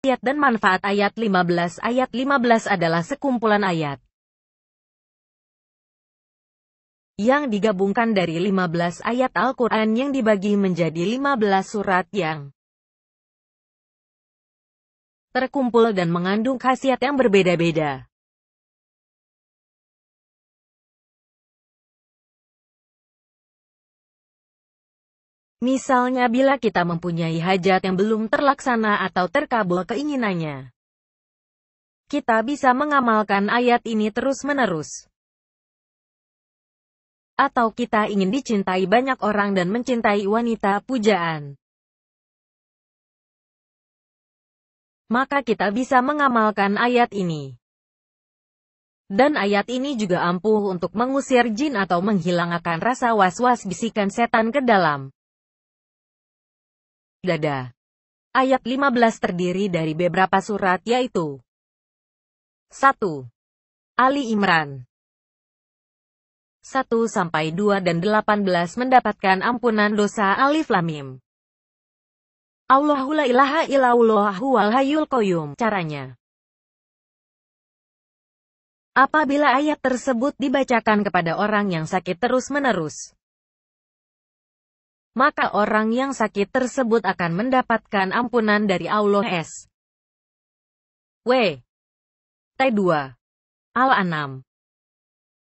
Ayat dan manfaat ayat 15. Ayat 15 adalah sekumpulan ayat yang digabungkan dari 15 ayat Al-Quran yang dibagi menjadi 15 surat yang terkumpul dan mengandung khasiat yang berbeda-beda. Misalnya bila kita mempunyai hajat yang belum terlaksana atau terkabul keinginannya, kita bisa mengamalkan ayat ini terus-menerus. Atau kita ingin dicintai banyak orang dan mencintai wanita pujaan, maka kita bisa mengamalkan ayat ini. Dan ayat ini juga ampuh untuk mengusir jin atau menghilangkan rasa was-was bisikan setan ke dalam dada. Ayat 15 terdiri dari beberapa surat yaitu 1. Ali Imran 1-2 dan 18 mendapatkan ampunan dosa. Alif Lam Mim. Allahu la ilaha illallah huwal hayyul qayyum. Caranya, apabila ayat tersebut dibacakan kepada orang yang sakit terus-menerus, maka orang yang sakit tersebut akan mendapatkan ampunan dari Allah. W. T2. Al-An'am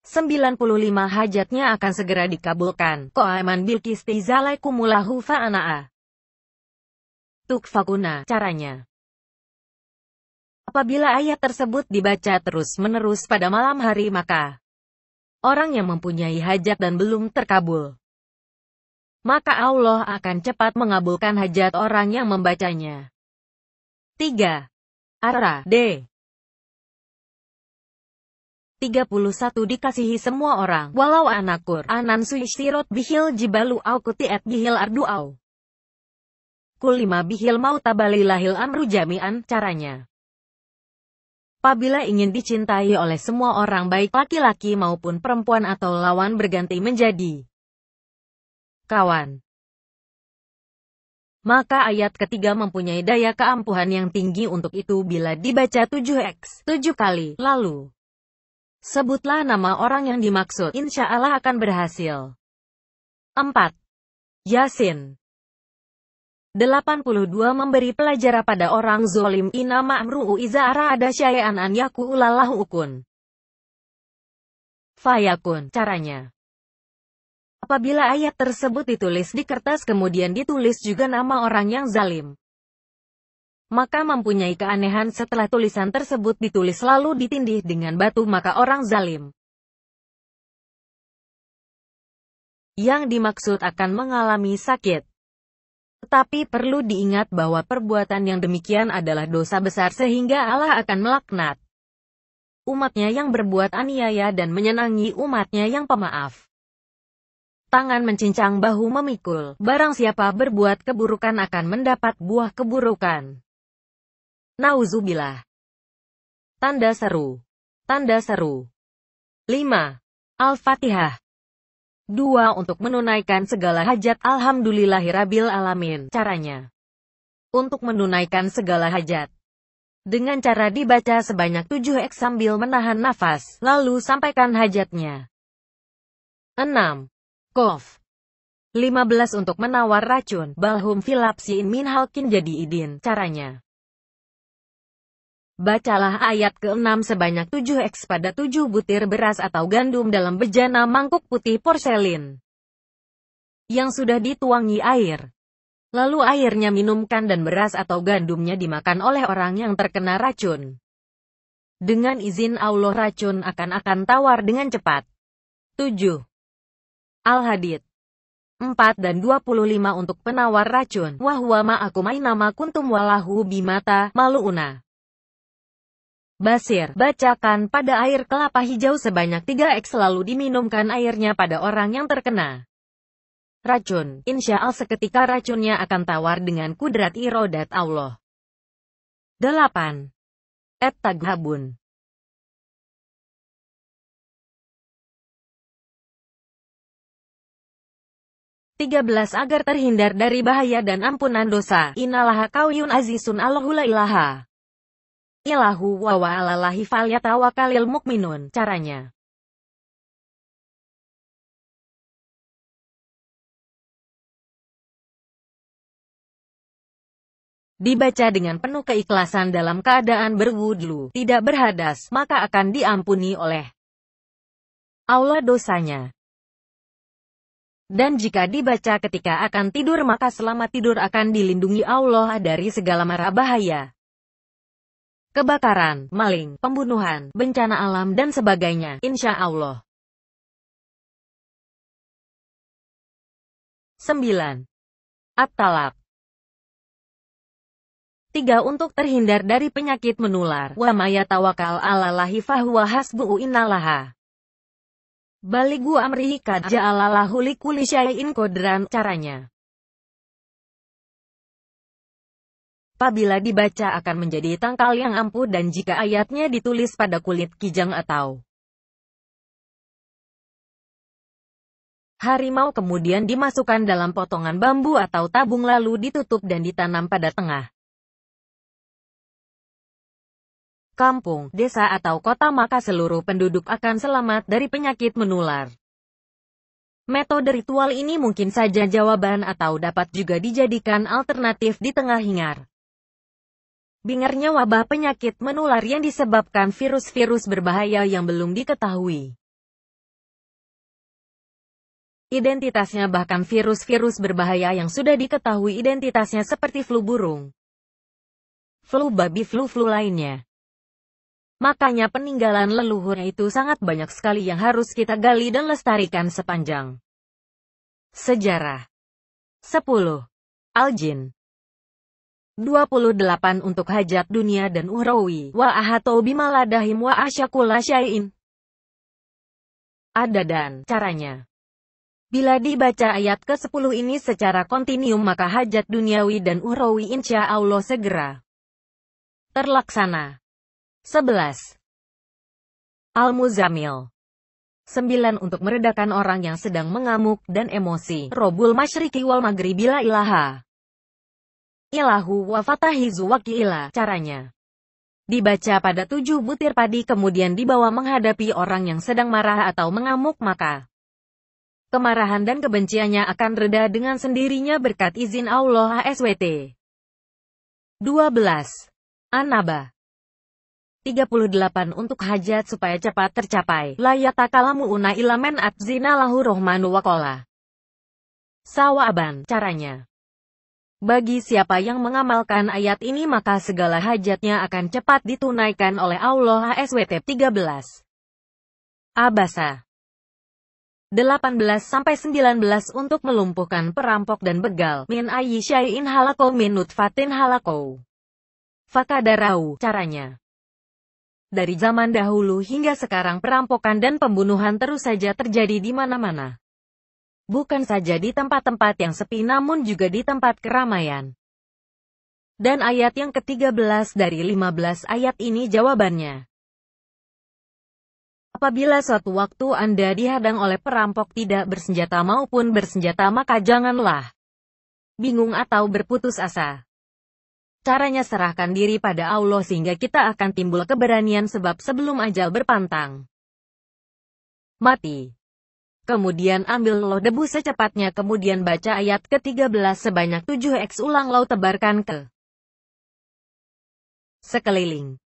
95. Hajatnya akan segera dikabulkan. Ko'aman bilkisti zalaikumulahu fa'ana'a tukfakuna. Caranya, apabila ayat tersebut dibaca terus-menerus pada malam hari, maka orang yang mempunyai hajat dan belum terkabul, maka Allah akan cepat mengabulkan hajat orang yang membacanya. 3. Ar-Ra'd 31. Dikasihi semua orang, walau anak Qur'anan suishtirot bihil jibalu au kutiat bihil ardu au kulima bihil mautabalilahil amru jami'an. Caranya, apabila ingin dicintai oleh semua orang baik laki-laki maupun perempuan atau lawan berganti menjadi kawan, maka ayat ketiga mempunyai daya keampuhan yang tinggi untuk itu bila dibaca 7 kali. Lalu sebutlah nama orang yang dimaksud, insya Allah akan berhasil. 4. Yasin 82. Memberi pelajaran pada orang zolim. Ina ma'mru'u iza ara'ada syai'an an yaku'ulallahu ukun fayakun. Caranya, apabila ayat tersebut ditulis di kertas kemudian ditulis juga nama orang yang zalim, maka mempunyai keanehan setelah tulisan tersebut ditulis lalu ditindih dengan batu, maka orang zalim yang dimaksud akan mengalami sakit. Tetapi perlu diingat bahwa perbuatan yang demikian adalah dosa besar sehingga Allah akan melaknat umatnya yang berbuat aniaya dan menyenangi umatnya yang pemaaf. Tangan mencincang bahu memikul, barang siapa berbuat keburukan akan mendapat buah keburukan. Nauzubillah. Tanda seru. Tanda seru. 5. Al-Fatihah 2. Untuk menunaikan segala hajat. Alhamdulillahirabbil alamin. Caranya, untuk menunaikan segala hajat dengan cara dibaca sebanyak 7 sambil menahan nafas, lalu sampaikan hajatnya. 6. Qaf 15. Untuk menawar racun. Balhum filapsin min halkin jadi idin. Caranya, bacalah ayat ke-6 sebanyak 7 pada 7 butir beras atau gandum dalam bejana mangkuk putih porselin yang sudah dituangi air. Lalu airnya minumkan dan beras atau gandumnya dimakan oleh orang yang terkena racun. Dengan izin Allah racun akan tawar dengan cepat. 7. Al-Hadid 4 dan 25. Untuk penawar racun. Wahwa ma'akum ainama kuntum walahu bimata malu'una Basir, bacakan pada air kelapa hijau sebanyak 3 lalu diminumkan airnya pada orang yang terkena racun. Insya Allah seketika racunnya akan tawar dengan kudrat irodat Allah. 8. At-Taghabun 13 Agar terhindar dari bahaya dan ampunan dosa. Innallaha qawiyyun azizun Allahu la ilaha illahu wa 'alallahi falyatawakkalul mu'minun. Caranya. Dibaca dengan penuh keikhlasan dalam keadaan berwudhu, tidak berhadas, maka akan diampuni oleh Allah dosanya. Dan jika dibaca ketika akan tidur maka selama tidur akan dilindungi Allah dari segala mara bahaya. Kebakaran, maling, pembunuhan, bencana alam dan sebagainya, insya Allah. 9. At-Talaq. 3. Untuk terhindar dari penyakit menular. Wa may yatawakkal 'alallahi fahuwa hasbuhu innallaha balighu amrihi qad ja'ala lahu likulli syai'in qadran. Caranya. Apabila dibaca akan menjadi tangkal yang ampuh dan jika ayatnya ditulis pada kulit kijang atau harimau kemudian dimasukkan dalam potongan bambu atau tabung lalu ditutup dan ditanam pada tengah kampung, desa atau kota maka seluruh penduduk akan selamat dari penyakit menular. Metode ritual ini mungkin saja jawaban atau dapat juga dijadikan alternatif di tengah bingarnya wabah penyakit menular yang disebabkan virus-virus berbahaya yang belum diketahui identitasnya, bahkan virus-virus berbahaya yang sudah diketahui identitasnya seperti flu burung, flu babi, flu lainnya. Makanya peninggalan leluhur itu sangat banyak sekali yang harus kita gali dan lestarikan sepanjang sejarah. 10. Al-Jin. 28 Untuk hajat dunia dan ukhrawi, wa ahatou bimaladahim wa asyakulla syai'in. Adadan. Caranya. Bila dibaca ayat ke-10 ini secara kontinum maka hajat duniawi dan ukhrawi insya Allah segera terlaksana. 11. Al-Muzammil. 9 Untuk meredakan orang yang sedang mengamuk dan emosi. Robul masyriqi wal maghribi la ilaha ilahu wa fatahizu wakiila. Caranya. Dibaca pada 7 butir padi kemudian dibawa menghadapi orang yang sedang marah atau mengamuk maka kemarahan dan kebenciannya akan reda dengan sendirinya berkat izin Allah SWT. 12. An-Naba. 38 Untuk hajat supaya cepat tercapai. La yatakalamu una illa man adzina lahu rohmanu waqala sawaban. Caranya. Bagi siapa yang mengamalkan ayat ini maka segala hajatnya akan cepat ditunaikan oleh Allah SWT. 13. Abasa. 18-19 Untuk melumpuhkan perampok dan begal. Min ayyi syai'in halaqau min nutfatin halaqau fakadarau. Caranya. Dari zaman dahulu hingga sekarang perampokan dan pembunuhan terus saja terjadi di mana-mana. Bukan saja di tempat-tempat yang sepi namun juga di tempat keramaian. Dan ayat yang ke-13 dari 15 ayat ini jawabannya. Apabila suatu waktu Anda dihadang oleh perampok tidak bersenjata maupun bersenjata maka janganlah bingung atau berputus asa. Caranya serahkan diri pada Allah sehingga kita akan timbul keberanian sebab sebelum ajal berpantang mati. Kemudian ambil lo debu secepatnya kemudian baca ayat ke-13 sebanyak 7x ulang lo tebarkan ke sekeliling.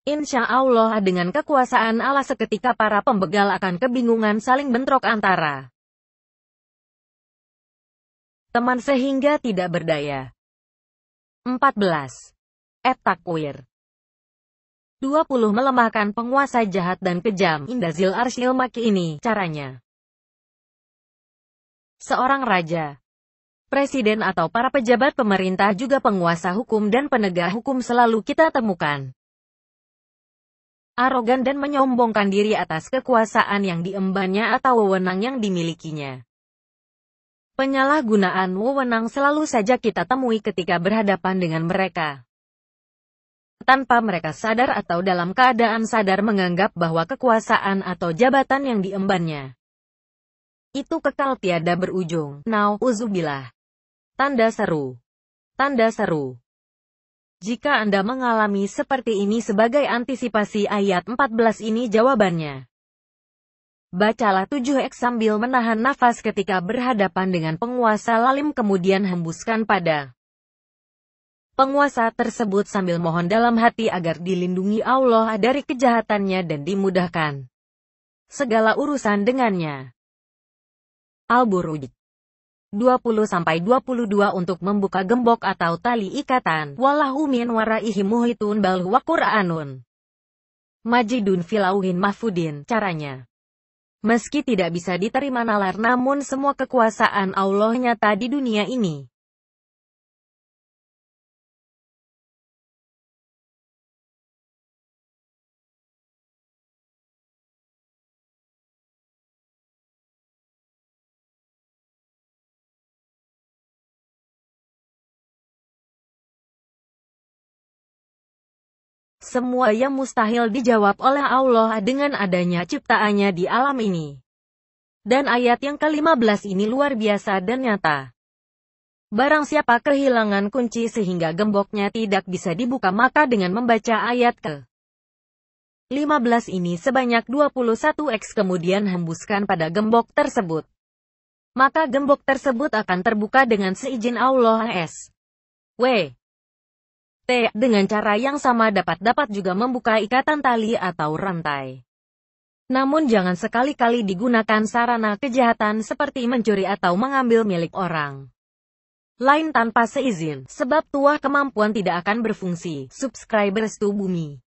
Insya Allah dengan kekuasaan Allah seketika para pembegal akan kebingungan saling bentrok antara teman sehingga tidak berdaya. 14. At-Takwir. 20 Melemahkan penguasa jahat dan kejam. Indazil Arsyil Maki ini. Caranya. Seorang raja, presiden atau para pejabat pemerintah juga penguasa hukum dan penegak hukum selalu kita temukan arogan dan menyombongkan diri atas kekuasaan yang diembannya atau wewenang yang dimilikinya. Penyalahgunaan wewenang selalu saja kita temui ketika berhadapan dengan mereka. Tanpa mereka sadar atau dalam keadaan sadar menganggap bahwa kekuasaan atau jabatan yang diembannya itu kekal tiada berujung. Nauzubillah. Tanda seru. Tanda seru. Jika Anda mengalami seperti ini sebagai antisipasi ayat 14 ini jawabannya. Bacalah 7x sambil menahan nafas ketika berhadapan dengan penguasa zalim kemudian hembuskan pada penguasa tersebut sambil mohon dalam hati agar dilindungi Allah dari kejahatannya dan dimudahkan segala urusan dengannya. Al-Buruj 20-22 untuk membuka gembok atau tali ikatan. Wallahu min waraihi muhitun bal huwa Qur'anun Majidun filauhin mahfudin. Caranya, meski tidak bisa diterima nalar namun semua kekuasaan Allah nyata di dunia ini. Semua yang mustahil dijawab oleh Allah dengan adanya ciptaannya di alam ini. Dan ayat yang ke-15 ini luar biasa dan nyata. Barang siapa kehilangan kunci sehingga gemboknya tidak bisa dibuka maka dengan membaca ayat ke-15 ini sebanyak 21x kemudian hembuskan pada gembok tersebut. Maka gembok tersebut akan terbuka dengan seizin Allah SWT. Dengan cara yang sama dapat juga membuka ikatan tali atau rantai. Namun jangan sekali-kali digunakan sarana kejahatan seperti mencuri atau mengambil milik orang lain tanpa seizin, sebab tuah kemampuan tidak akan berfungsi. Subscribers to Bumi.